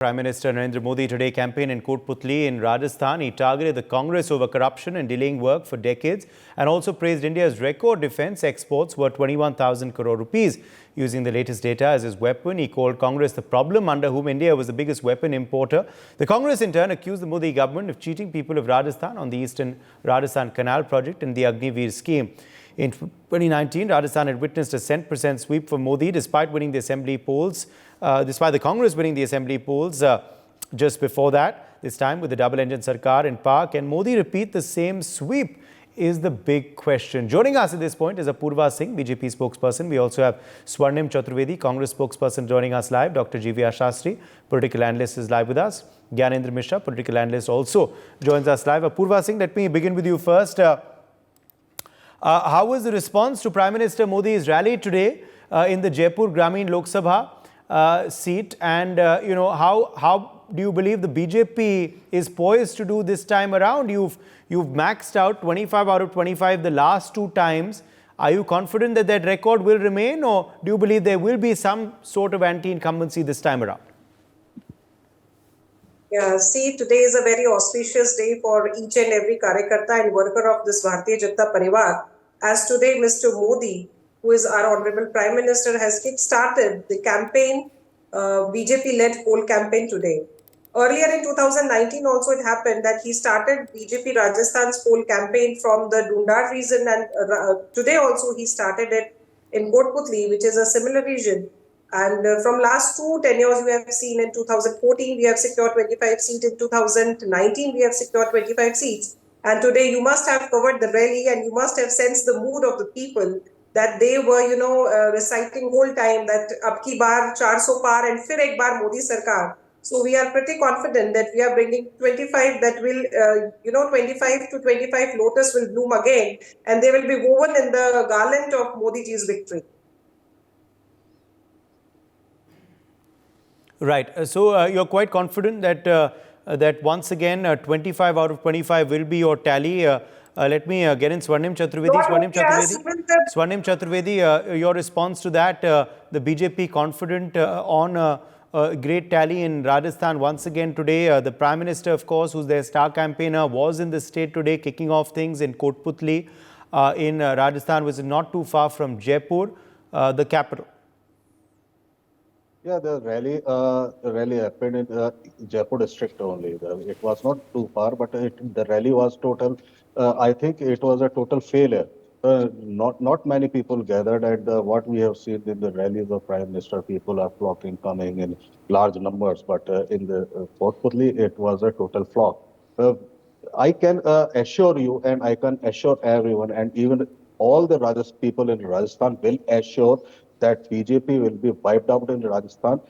Prime Minister Narendra Modi today campaigned in Kotputli in Rajasthan. He targeted the Congress over corruption and delaying work for decades and also praised India's record defence exports worth 21,000 crore rupees. Using the latest data as his weapon, he called Congress the problem under whom India was the biggest weapon importer. The Congress in turn accused the Modi government of cheating people of Rajasthan on the eastern Rajasthan canal project and the Agniveer scheme. In 2019, Rajasthan had witnessed a 10% sweep for Modi despite winning the assembly polls, despite the Congress winning the assembly polls just before that. This time with the double-engine Sarkar in power, can Modi repeat the same sweep is the big question. Joining us at this point is Apurva Singh, BJP spokesperson. We also have Swarnim Chaturvedi, Congress spokesperson, joining us live. Dr. GVR Shastri, political analyst, is live with us. Gyanendra Mishra, political analyst, also joins us live. Apurva Singh, let me begin with you first. How was the response to Prime Minister Modi's rally today in the Jaipur Grameen Lok Sabha seat? And, how do you believe the BJP is poised to do this time around? You've maxed out 25 out of 25 the last two times. Are you confident that that record will remain, or do you believe there will be some sort of anti-incumbency this time around? Yeah, see, today is a very auspicious day for each and every Karyakarta and worker of this Bharatiya Janata Parivar. As today, Mr. Modi, who is our Honorable Prime Minister, has kick-started the campaign, BJP-led poll campaign today. Earlier in 2019 also it happened that he started BJP Rajasthan's poll campaign from the Dundar region, and today also he started it in Kotputli, which is a similar region. And from last two tenures we have seen, in 2014 we have secured 25 seats, in 2019 we have secured 25 seats. And today you must have covered the rally and you must have sensed the mood of the people, that they were, reciting whole time that ab ki baar 400 par and fir ek baar Modi Sarkar. So we are pretty confident that we are bringing 25 that will, 25 to 25 lotus will bloom again, and they will be woven in the garland of Modi ji's victory. Right. So you're quite confident that that once again 25 out of 25 will be your tally. Let me get in Swarnim Chaturvedi. Swarnim Chaturvedi, your response to that, the BJP confident on a great tally in Rajasthan once again today. The Prime Minister, of course, who's their star campaigner, was in the state today kicking off things in Kotputli in Rajasthan, which is not too far from Jaipur, the capital. Yeah, the rally happened in Jaipur district only. It was not too far, but the rally was total. I think it was a total failure. Not many people gathered, and what we have seen in the rallies of Prime Minister, people are flocking, coming in large numbers. But in the Kotputli, it was a total flop. I can assure you, and I can assure everyone, and even all the people in Rajasthan will assure that BJP will be wiped out in Rajasthan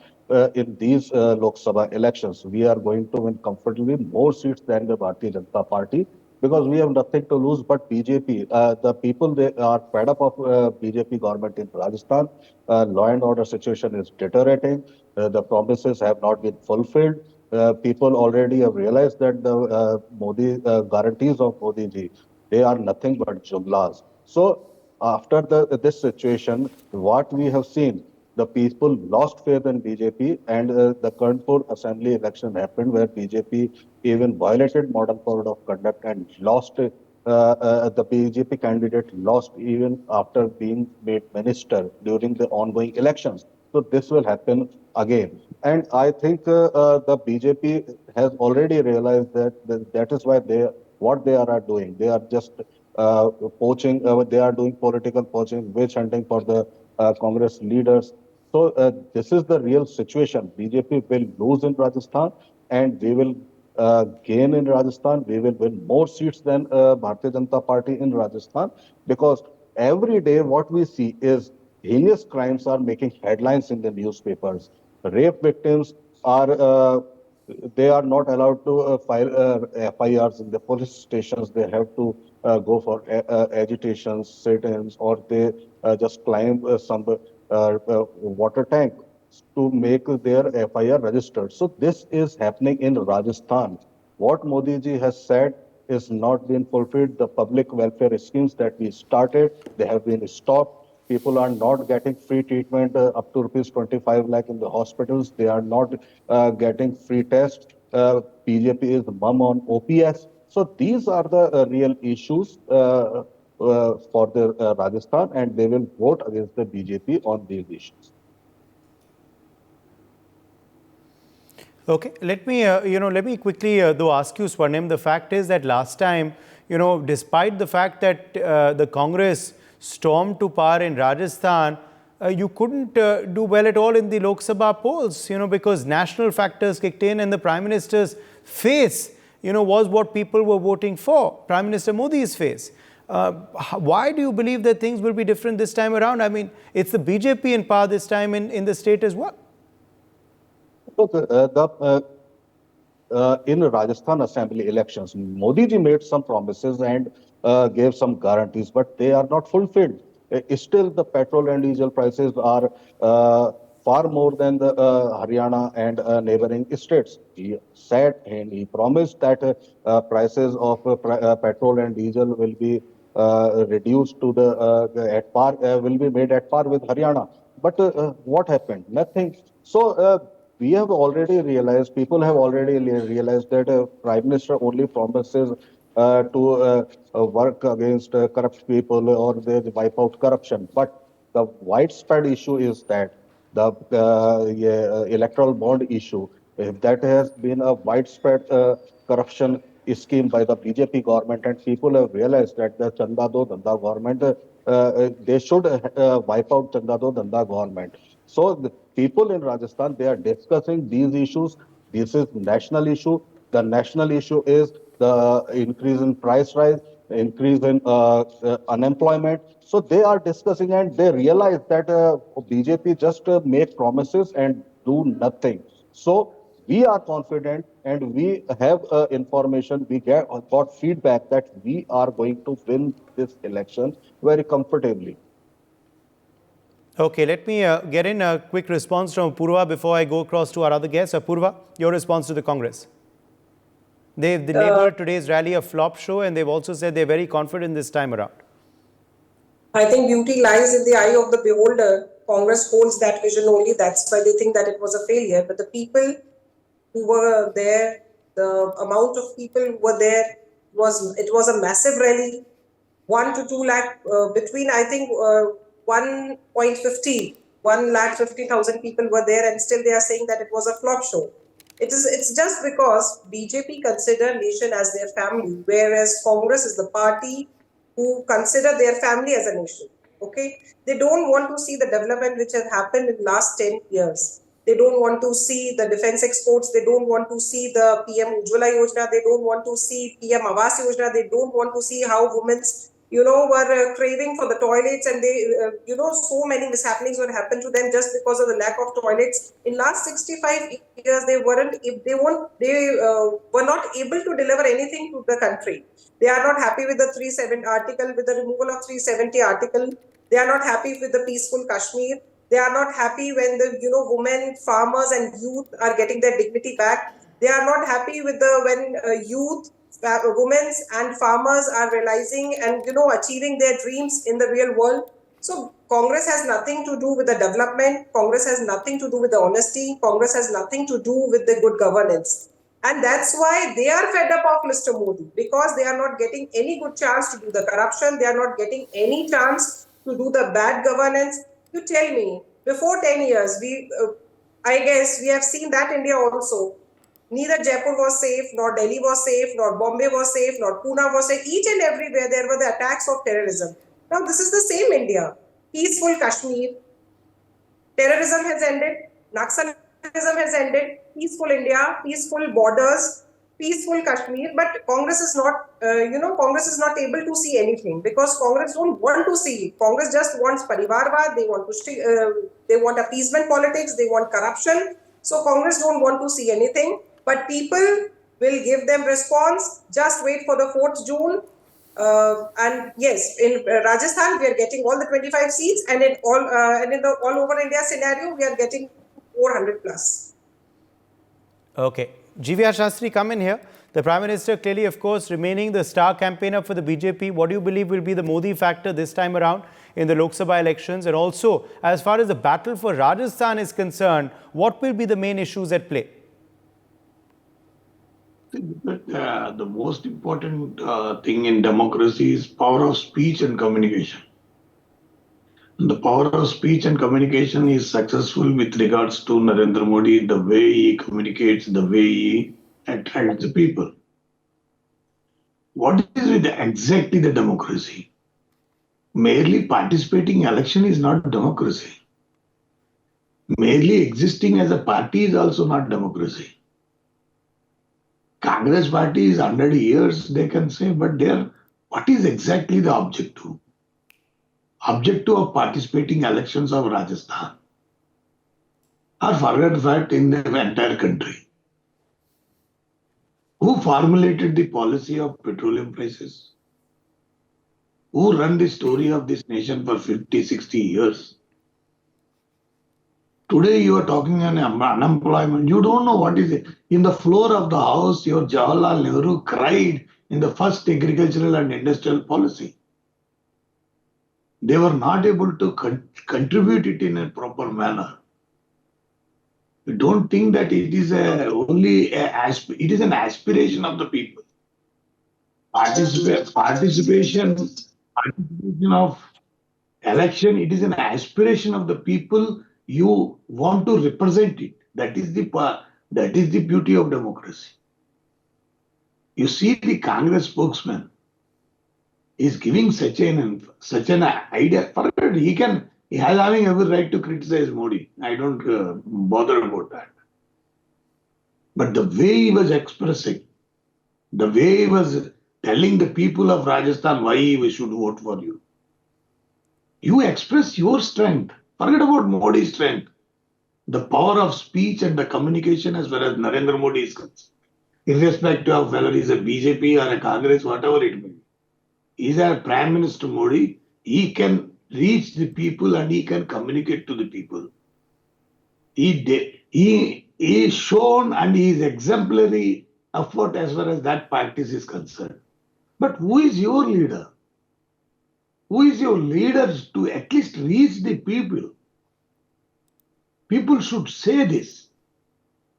in these Lok Sabha elections. We are going to win comfortably more seats than the Bharatiya Janata Party, because we have nothing to lose but BJP. The people, they are fed up of BJP government in Rajasthan. Law and order situation is deteriorating. The promises have not been fulfilled. People already have realized that the Modi guarantees of Modi ji, they are nothing but jumlas. So after this situation, what we have seen, the people lost faith in BJP, and the Kanpur assembly election happened where BJP even violated model code of conduct and lost. The BJP candidate lost even after being made minister during the ongoing elections. So this will happen again. And I think the BJP has already realized that is why what they are doing. They are just poaching, they are doing political poaching, witch hunting for the Congress leaders. So this is the real situation. BJP will lose in Rajasthan, and we will gain in Rajasthan. We will win more seats than Bharatiya Janata Party in Rajasthan, because every day what we see is heinous crimes are making headlines in the newspapers. Rape victims are they are not allowed to file FIRs in the police stations. They have to go for agitations, sit-ins, or they just climb some water tank to make their FIR registered. So this is happening in Rajasthan. What Modi ji has said is not been fulfilled. The public welfare schemes that we started, they have been stopped. People are not getting free treatment up to rupees 25 lakh in the hospitals. They are not getting free tests. BJP is mum on OPS. So these are the real issues for the Rajasthan, and they will vote against the BJP on these issues. Okay, let me, let me quickly, though, ask you, Swarnim, the fact is that last time, despite the fact that the Congress stormed to power in Rajasthan, you couldn't do well at all in the Lok Sabha polls, because national factors kicked in and the Prime Minister's face, was what people were voting for, Prime Minister Modi's face. Why do you believe that things will be different this time around? I mean, it's the BJP in power this time in the state as well. Look, in Rajasthan Assembly elections, Modi ji made some promises and gave some guarantees, but they are not fulfilled. Still, the petrol and diesel prices are far more than the Haryana and neighboring states. He said and he promised that prices of petrol and diesel will be reduced to the at par, will be made at par with Haryana. But what happened? Nothing. So we have already realized, people have already realized that Prime Minister only promises to work against corrupt people or they wipe out corruption. But the widespread issue is that the electoral bond issue, if that has been a widespread corruption scheme by the BJP government, and people have realized that the Chanda Do Danda government, they should wipe out Chanda Do Danda government. So the people in Rajasthan, they are discussing these issues. This is national issue. The national issue is the increase in price rise, increase in unemployment. So they are discussing and they realize that BJP just make promises and do nothing. So we are confident and we have information, we got feedback that we are going to win this election very comfortably. Okay, let me get in a quick response from Apurva before I go across to our other guests. Apurva, your response to the Congress. They've labeled today's rally a flop show and they've also said they're very confident this time around. I think beauty lies in the eye of the beholder. Congress holds that vision only. That's why they think that it was a failure. But the people who were there, the amount of people who were there, it was a massive rally. 1 to 2 lakh, between I think 1,50,000 people were there, and still they are saying that it was a flop show. It's just because BJP consider nation as their family, whereas Congress is the party who consider their family as a nation. Okay, they don't want to see the development which has happened in the last 10 years. They don't want to see the defense exports. They don't want to see the PM Ujjwala Yojana. They don't want to see PM Awas Yojana. They don't want to see how women's were craving for the toilets, and they, so many mishappenings would happen to them just because of the lack of toilets. In last 65 years, they were not able to deliver anything to the country. They are not happy with the 370 article, with the removal of 370 article. They are not happy with the peaceful Kashmir. They are not happy when the women, farmers, and youth are getting their dignity back. They are not happy with when youth, women and farmers are realizing and achieving their dreams in the real world. So Congress has nothing to do with the development. Congress has nothing to do with the honesty. Congress has nothing to do with the good governance. And that's why they are fed up of Mr. Modi, because they are not getting any good chance to do the corruption. They are not getting any chance to do the bad governance. You tell me, before 10 years, I guess we have seen that India also. Neither Jaipur was safe, nor Delhi was safe, nor Bombay was safe, nor Pune was safe. Each and everywhere there were the attacks of terrorism. Now this is the same India. Peaceful Kashmir. Terrorism has ended. Naxalism has ended. Peaceful India, peaceful borders, peaceful Kashmir. But Congress is not, Congress is not able to see anything, because Congress don't want to see. Congress just wants parivarvad. They want they want appeasement politics. They want corruption. So Congress don't want to see anything. But people will give them response. Just wait for the 4th June. And yes, in Rajasthan, we are getting all the 25 seats, and in all the all over India scenario, we are getting 400 plus. Okay. GVR Shastri, come in here. The Prime Minister clearly, of course, remaining the star campaigner for the BJP. What do you believe will be the Modi factor this time around in the Lok Sabha elections? And also, as far as the battle for Rajasthan is concerned, what will be the main issues at play? The most important thing in democracy is power of speech and communication. The power of speech and communication is successful with regards to Narendra Modi, the way he communicates, the way he attracts the people. What is with exactly the democracy? Merely participating in election is not democracy. Merely existing as a party is also not democracy. Congress party is 100 years, they can say, but what is exactly the objective? Objective of participating elections of Rajasthan are forgot fact in the entire country. Who formulated the policy of petroleum prices? Who run the story of this nation for 50, 60 years? Today you are talking on unemployment. You don't know what is it. In the floor of the house, your Jawaharlal Nehru cried in the first agricultural and industrial policy. They were not able to contribute it in a proper manner. We don't think that it is it is an aspiration of the people. Participation of election, it is an aspiration of the people. You want to represent it. That is the beauty of democracy. You see the Congress spokesman is giving such an idea. Forget he has having every right to criticize Modi. I don't bother about that. But the way he was expressing, the way he was telling the people of Rajasthan why we should vote for you. You express your strength. Forget about Modi's strength. The power of speech and the communication as well as Narendra Modi is concerned. Irrespective of whether he's a BJP or a Congress, whatever it may be. He's a Prime Minister Modi. He can reach the people and he can communicate to the people. He is shown and he is exemplary effort as far as that practice is concerned. But who is your leader? Who is your leader to at least reach the people? People should say this.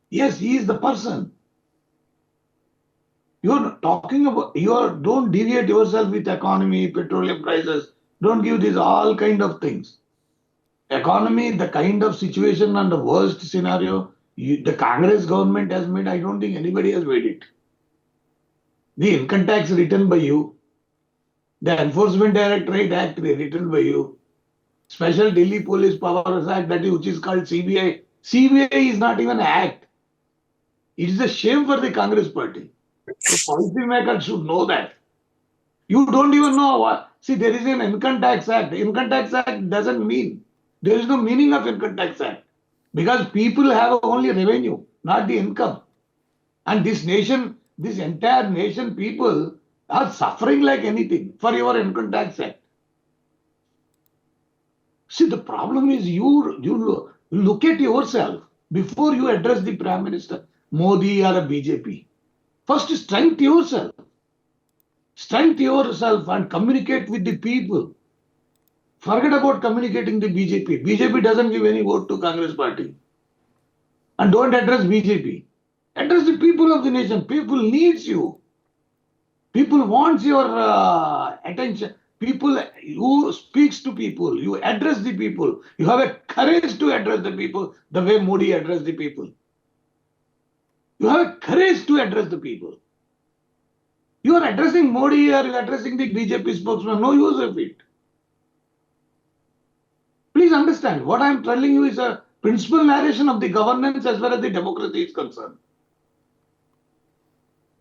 Yes, he is the person. You're talking about, don't deviate yourself with economy, petroleum prices. Don't give these all kind of things. Economy, the kind of situation and the worst scenario, the Congress government has made, I don't think anybody has made it. The income tax written by you, the Enforcement Directorate Act written by you, Special Delhi Police Powers Act, which is called CBI. CBI is not even an act. It is a shame for the Congress party. The policymakers should know that. You don't even know what. See, there is an Income Tax Act. Income Tax Act doesn't mean. There is no meaning of Income Tax Act. Because people have only revenue, not the income. And this nation, this entire nation, people are suffering like anything for your Income Tax Act. See, the problem is you look at yourself before you address the Prime Minister, Modi or a BJP. First, strengthen yourself. Strengthen yourself and communicate with the people. Forget about communicating the BJP. BJP doesn't give any vote to Congress party. And don't address BJP. Address the people of the nation. People needs you. People wants your attention. People, you speaks to people. You address the people. You have a courage to address the people the way Modi addressed the people. You have a courage to address the people. You are addressing Modi or you are addressing the BJP spokesman. No use of it. Please understand, what I am telling you is a principal narration of the governance as well as the democracy is concerned.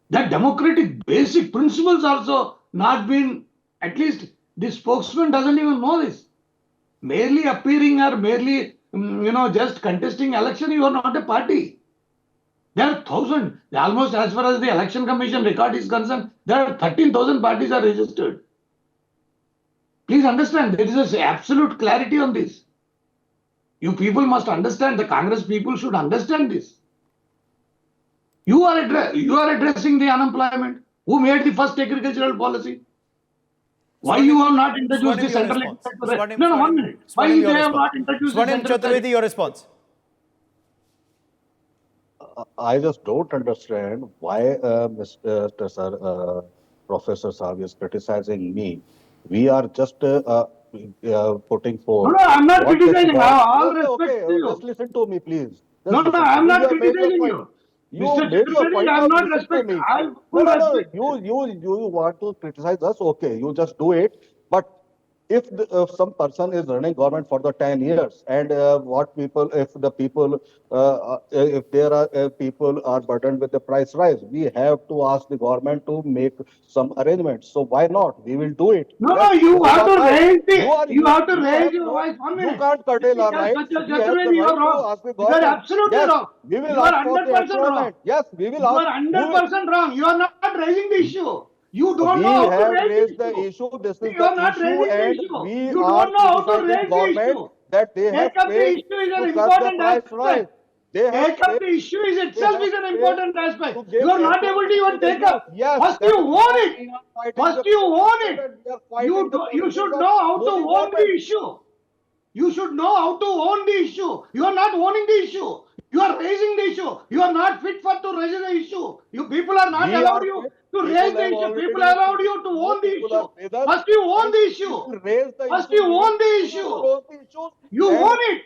That democratic basic principles also not been, at least the spokesman doesn't even know this. Merely appearing or merely, just contesting election, you are not a party. There are thousands, almost as far as the Election Commission record is concerned, there are 13,000 parties are registered. Please understand, there is absolute clarity on this. You people must understand, the Congress people should understand this. You are addressing the unemployment. Who made the first agricultural policy? Why you have not introduced the Swarnim, your central response. agriculture? No, 1 minute. Why Swarnim, they your have response. not introduced the Swarnim central Chaturvedi, your response. I just don't understand why Mr. Sir, Professor Saab is criticizing me. We are just putting forth. No, I'm not what this criticizing. I have all Okay, respect to you. just listen to me, please. No, Just no, listen to I'm me. not You have made your criticizing point. you. You Mr. made your Chaturvedi, point. I'm Now not listen to respect. me. I have No, full no, no. respect. You want to criticize us? Okay, you just do it. But if some person is running government for the 10 years and if there are people are burdened with the price rise, we have to ask the government to make some arrangements. So why not? We will do it. No, Yes, no, you this is have our to right. raise You are you have to you raise have your no voice. 1 you minute. can't curtail our rights. We have the Chaturvedi, you right are to wrong. ask the You are government. absolutely Yes, wrong. we will You are ask for the 100% wrong. employment. Yes, we will You ask. are 100% wrong. You are not raising the issue. You don't We know how to have raise raised the the issue. issue. This is You the are not issue, raising the and issue. we You are don't know how to criticizing raise the government issue. that they have Take up the failed issue is an to cut the important price rise. aspect. They have Take up failed. the issue is They itself have is an failed important aspect. to give You are not able to employment to even the take youth. up. Yes, First that you is own why it. we are fighting First the you own politics it. and we are fighting the You policies should of know how to Modi own the government. issue. You should know how to own the issue. You are not owning the issue. You are raising the issue. You are not fit for to raise the issue. You people are not We allowed are you fit. to raise People the have issue. People already, allowed you to new own the people are issue. with us, First you own and the we issue. will raise the First issues. you We will own the continue to issue. raise the issues, You and own it.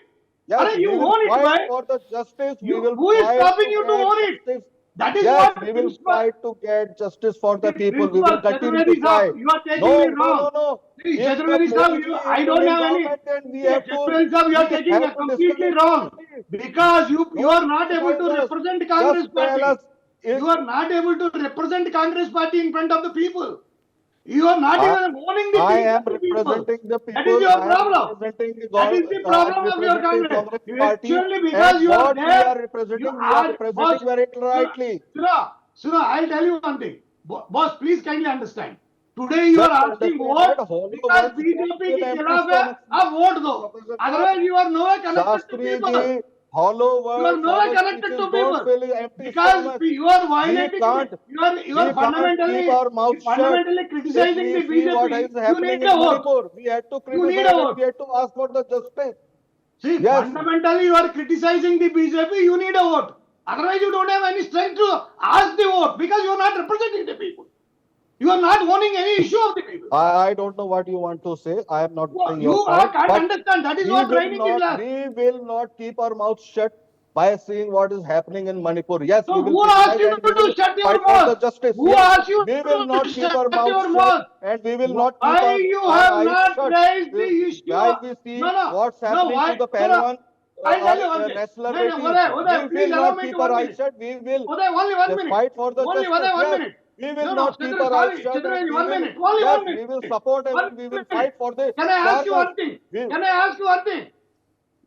yes, You we will own it, fight right? for the justice. We will Who is fight stopping to you to get own it? justice. That is Yes, what we will principal. fight to get justice for the people. We will Principal continue to Chaturvedi Sahab, fight. you are taking me No, no, wrong. no, no. See, If Chaturvedi Sahab, Modi ji is I don't running have any. government, then Chaturvedi Sahab, you we are taking have a to discuss completely it wrong. properly. Because you are Don't not able to criticize us. represent Just Congress tell party. us. If You are not able to represent Congress party in front of the people. You are not I, even owning the I things am of the people. representing the That is people. your I am problem. representing the That is the I problem am of your representing Congress. Congress party. Actually, And because you are what we there, are you representing, we are are, representing boss, very rightly. Suna, I'll tell you one thing. Boss, please kindly understand. Today you are Just asking understand vote that hollow because words BJP can के empty खिलाफ है, stomach. आप vote दो. Professor Otherwise, you are nowhere connected to Shastri people. ji, hollow You are words, nowhere hollow connected speeches to don't people fill empty because stomach. you are We violating. can't, You are we can't keep our mouth shut. If criticizing we the see what is BJP. You happening need in a vote. Manipur, we had to You need a criticize and vote. we had to ask for the justice. See, Yes, fundamentally, you are criticizing the BJP. You need a vote. Otherwise, you don't have any strength to ask the vote because you are not representing the people. You are not owning any issue of the people. I don't know what you want to say. I am not getting your point, Can't but understand. That is what training is like. we will not keep our mouth shut by seeing what is happening in Manipur. Yes, we So will who asked criticize you and we to will shut your fight for the mouth? justice. Who Yes, asked you we will to not keep shut our mouth your shut mouth? and we will not keep Why you our have eyes not shut. raised the issue? While we see what's happening to Why? the No, no. Pehlwan I'll tell you one thing. wrestler No, no, Betis, Uday, we please will allow not me to keep our 1 eyes minute. shut. We will Uday, only 1 just minute. fight for the Only justice. 1 Yes, minute. we will No, not keep our eyes shut and Chaturvedi, we 1 will, minute. Only yes, 1 minute. we will support 1 and we will minute. fight for the Can I ask you farmers. one thing? We, Can I ask you one thing?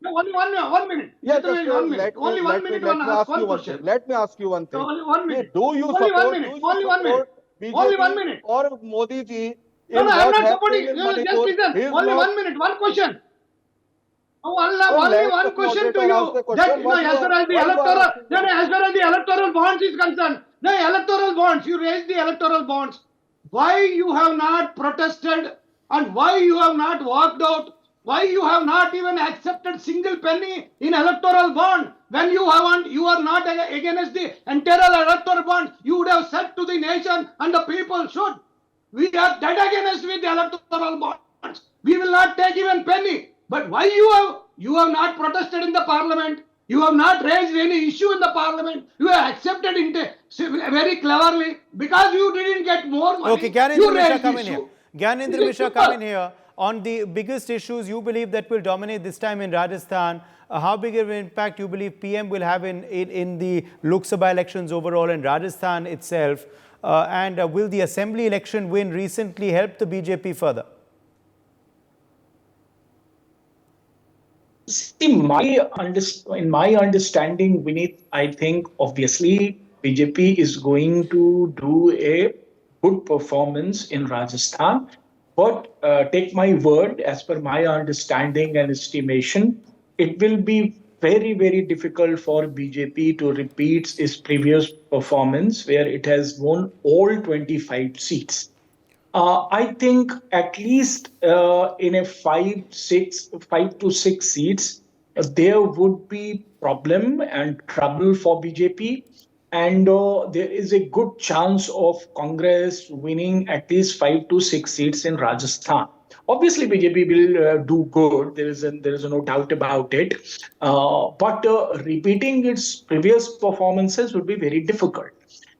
No, only 1 minute. yeah, just Chaturvedi, 1 minute. Only 1 minute, let me ask ask you one one thing. question. Let me ask you one So thing. only 1 minute. Do you Only 1 support? minute. Do you Only 1 minute. support Only 1 BJP minute. or Modi ji No, no, in I'm what not happening supporting. in Just Manipur? listen. He is Only not. 1 minute. One question. So Only let one the question to moderator ask you. the That question. as far as the Why you are electoral, asking the then question? as far as the electoral bonds is concerned, the electoral bonds, you raised the electoral bonds. Why you have not protested and why you have not walked out? Why you have not even accepted single penny in electoral bond? When you are not against the entire electoral bond, you would have said to the nation and the people should. We are dead against with the electoral bonds. We will not take even penny. But why you have not protested in the parliament? You have not raised any issue in the parliament. You have accepted it very cleverly because you didn't get more money. Okay, Gyanendra You Mishra, raised come the in here. issue. Gyanendra Mishra, come in here. On the biggest issues you believe that will dominate this time in Rajasthan, how big of an impact you believe PM will have in the Lok Sabha elections overall in Rajasthan itself? And will the assembly election win recently help the BJP further? See, in my understanding, Vineet, I think obviously BJP is going to do a good performance in Rajasthan. But take my word, as per my understanding and estimation, it will be very, very difficult for BJP to repeat its previous performance where it has won all 25 seats. I think at least in a 5 to 6 seats, there would be problem and trouble for BJP, and there is a good chance of Congress winning at least 5 to 6 seats in Rajasthan. Obviously, BJP will do good. There is no doubt about it. But repeating its previous performances would be very difficult.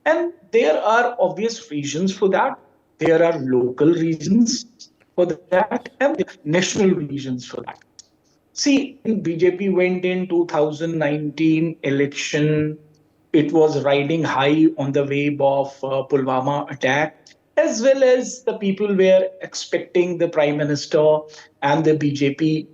And there are obvious reasons for that. There are local reasons for that and national reasons for that. See, BJP went in 2019 election. It was riding high on the wave of Pulwama attack, as well as the people were expecting the Prime Minister and the BJP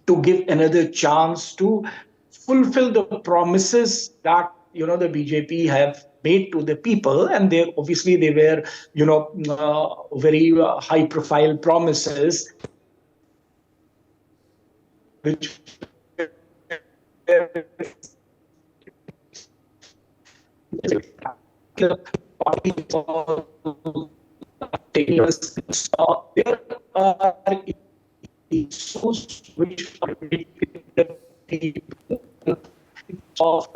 to give another chance to fulfill the promises that the BJP have made to the people, and they obviously they were very high profile promises which there are issues which are of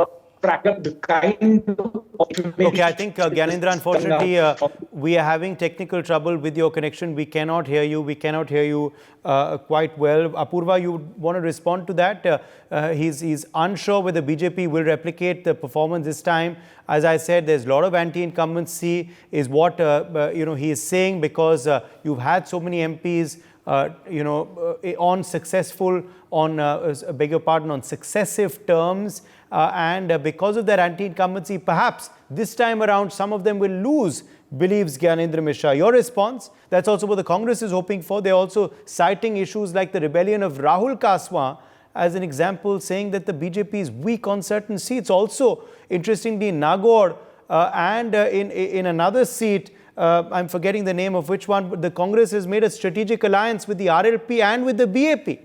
the kind of Okay, I think Gyanendra, unfortunately, we are having technical trouble with your connection. We cannot hear you. We cannot hear you quite well. Apurva, you want to respond to that? He's unsure whether BJP will replicate the performance this time. As I said, there's a lot of anti-incumbency is what he is saying, because you've had so many MPs on successive terms, and because of their anti-incumbency, perhaps this time around some of them will lose, believes Gyanendra Mishra. Your response? That's also what the Congress is hoping for. They're also citing issues like the rebellion of Rahul Kaswa as an example, saying that the BJP is weak on certain seats. Also, interestingly, in Nagaur and in another seat, I'm forgetting the name of which one, but the Congress has made a strategic alliance with the RLP and with the BAP.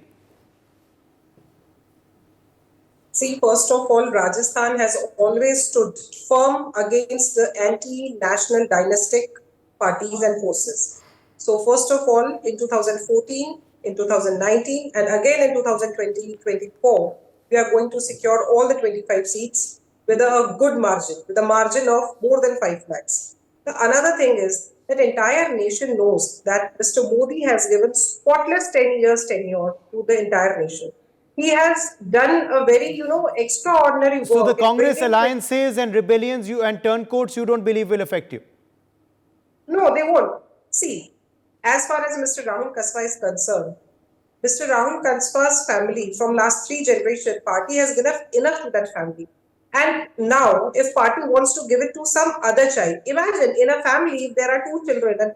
See, first of all, Rajasthan has always stood firm against the anti-national dynastic parties and forces. So first of all, in 2014, in 2019, and again in 2020-24, we are going to secure all the 25 seats with a good margin, with a margin of more than 5 lakhs. Another thing is that entire nation knows that Mr. Modi has given spotless 10 years tenure to the entire nation. He has done a very, extraordinary work. So the Congress alliances and rebellions and turncoats you don't believe will affect you? No, they won't. See, as far as Mr. Rahul Kaswa is concerned, Mr. Rahul Kaswa's family from last 3 generations, party has given enough to that family. And now, if party wants to give it to some other child, imagine in a family there are 2 children, and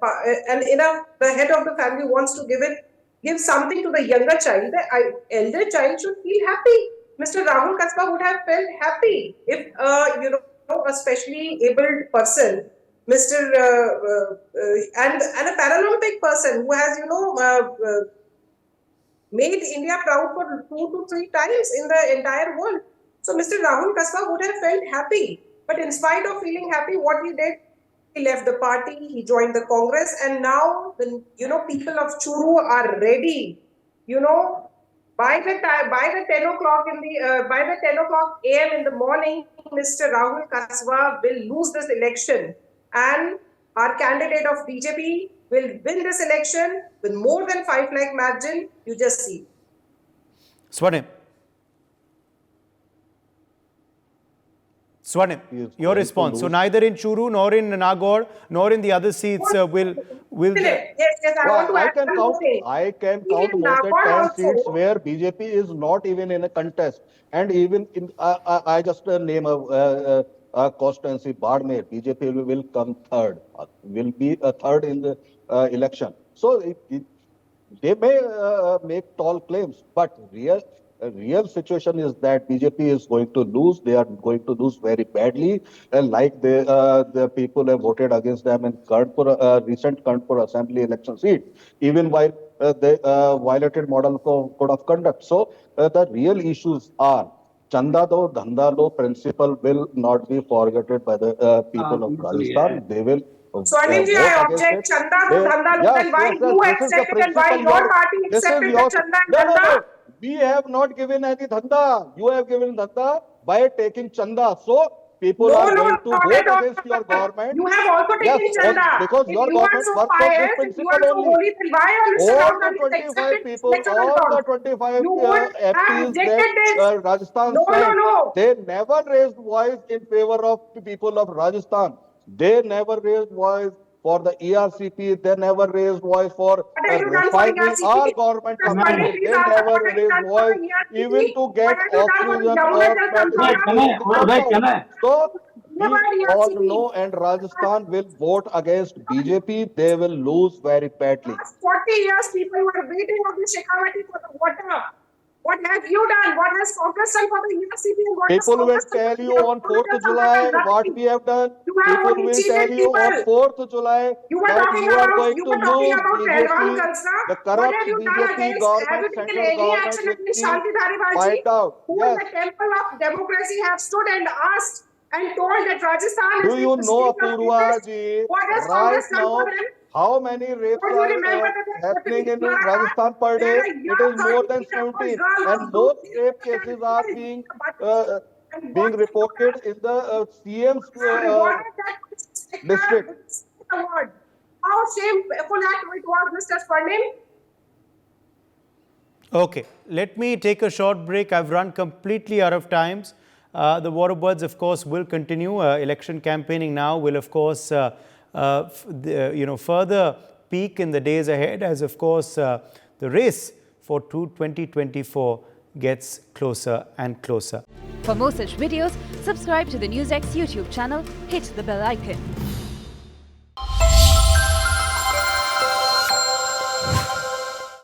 the head of the family wants to give something to the younger child. The elder child should feel happy. Mr. Rahul Kaswa would have felt happy if a specially abled person, Mr. And a Paralympic person who has made India proud for 2 to 3 times in the entire world. So Mr. Rahul Kaswa would have felt happy. But in spite of feeling happy, what he did, he left the party, he joined the Congress, and now the people of Churu are ready. By the 10 o'clock a.m. in the morning, Mr. Rahul Kaswa will lose this election, and our candidate of BJP will win this election with more than 5 lakh margin. You just see. Swarnim, your response. So neither in Churu, nor in Nagaur, nor in the other seats will. Yes, I can count more than 10 seats where BJP is not even in a contest, and even in I just name a constituency, Badmer, BJP will come third, will be a third in the election. So they may make tall claims, but real situation is that BJP is going to lose. They are going to lose very badly, like the people have voted against them in recent Kanpur Assembly election seat, even while they violated model code of conduct. So the real issues are Chanda do, dhanda do principle will not be forgotten by the people of Rajasthan. They will Swarnim ji, vote I against object it. Chanda do Dhanda do. Yes, Then why yes, yes. you This is the accepted and why principle. your party This is accepted your. the Chanda and No, no, Dhanda? no. We have not given any dhanda. You have given dhanda by taking chanda. So people No, are no, going to not vote at all. against your government. You have also Yes, taken Chanda. because If your you are government so works on this pious, if you principle are so only. holy, then why are Mr. All Rahul the Gandhi 25 accepted people, election all the results? 25 You would have FPs that rejected this. Rajasthan No, sent, no. they never raised voice in favor of the people of Rajasthan. They never raised voice for the ERCP. They never raised voice for What have you done for refining ERCP? our government Mr. Pandey, subsidies. please They answer. never What have you raised done for voice the ERCP? even to get What have you done for the oxygen Jamuna or Jal metro in the Sampadha? Lucknow. So we all ERCP. know, and Rajasthan will vote against BJP. They will lose very badly. Last 40 years, people were waiting on the Shekhawati for the water. What have you done? What has Congress done for the ERCP? And what has People will Congress done tell for you the on Jamuna 4th Jal of July Sampadha? what we have done. You have People only will cheated tell you on people. 4th of July You were that talking you are about going to lose Pehलwan BJP. Kalsa. The What corrupt have you done BJP against? Have government, you taken central any government action will against be Shanti Dhariwal ji, wiped out. who in Yes. the temple of democracy have stood and asked and told that Rajasthan Do is you the know, state of Apurva rapist? ji, What has right Congress done for now, them? how many rapes Don't you are remember that happening in Rajasthan, Rajasthan per where day? a It young is more 13 than year old 17. girl And was most beaten rape and cases are killed being by and being what reported in the CM's rewarded that district. with this award. How shameful act it was, Mr. Swarnim. Okay, let me take a short break. I've run completely out of times. The waterbirds, of course, will continue. Election campaigning now will, of course, further peak in the days ahead as, of course, the race for 2024 gets closer and closer. For more such videos, subscribe to the NewsX YouTube channel, hit the bell icon.